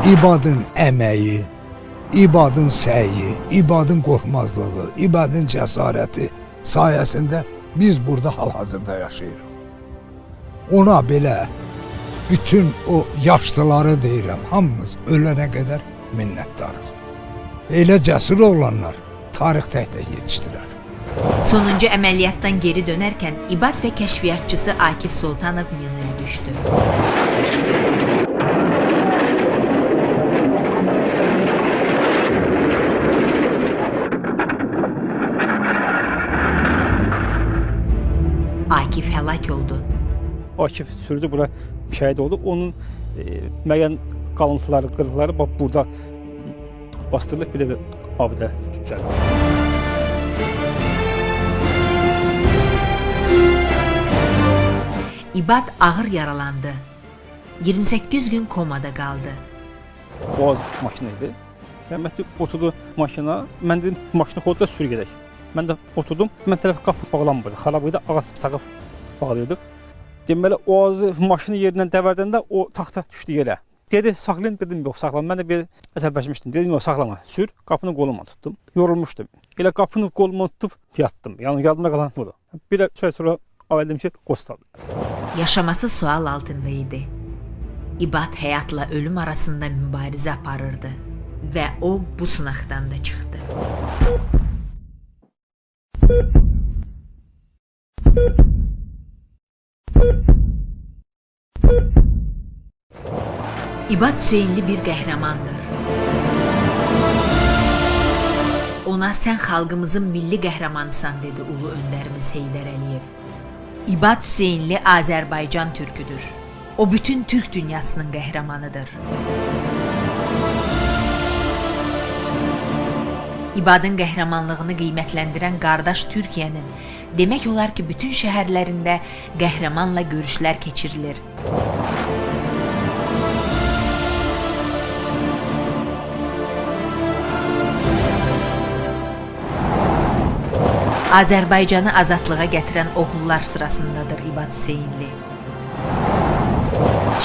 İbadın əməyi, İbadın səyi, İbadın qorxmazlığı, İbadın cəsarəti sayəsində biz burada hal-hazırda yaşayırıq. Ona belə bütün o yaşlıları deyirəm, hamımız ölənə qədər minnətdarıq. Elə cəsur oğlanlar tarix tək-tək yetişdilər. Sonuncu əməliyyatdan geri dönərkən İbad və kəşfiyyatçısı Akif Sultanov minaya düşdü. Akif həlak oldu. Akif sürücü bura şəhid oldu. Onun müəyyən qalıntıları, qırıqları burada bastırılıb bir abidə gəldi. İbad ağır yaralandı. 28 gün komada qaldı. Boğaz maşını idi. Rəhmətli oturdu maşına. Mən dedim, maşını xodda sür gedək. Mən də oturdum. Mən tərəf qapı bağlanmırdı. Xarab idi, ağac taqıb bağlayırdıq. Deməli, o ağacı maşını yerindən dəvərdəndə o taxta düşdü yerə. Dedi, saxlayın, dedim, yox, saxlama. Mən də bir əsəbləşmişdim. Dedim, yox, saxlama, sür. Qapını qoluma tutdum. Yorulmuşdum. Elə qapını qoluma tutub yatdım. Yəni, yadımda qalan budur. Bir də sonra avəldim ki, qostadı. Yaşaması sual altında idi. İbad həyatla ölüm arasında mübarizə aparırdı və o bu sınaqdan da çıxdı. İbad Hüseynli bir qəhrəmandır. Ona sən xalqımızın milli qəhrəmanısan dedi ulu öndərimiz Heydər Əliyev. İbad Hüseynli Azərbaycan türküdür. O bütün Türk dünyasının qəhrəmanıdır. İbadın qəhrəmanlığını qiymətləndirən qardaş Türkiyənin demək olar ki, bütün şəhərlərində qəhrəmanla görüşlər keçirilir. Azərbaycanı azadlığa gətirən oğullar sırasındadır İbad Hüseynli.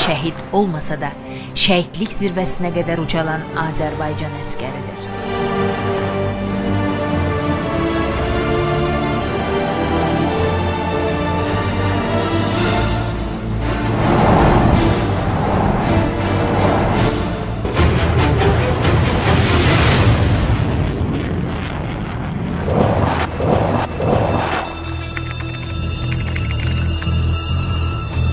Şəhid olmasa da şəhidlik zirvəsinə qədər ucalan Azərbaycan əskəridir.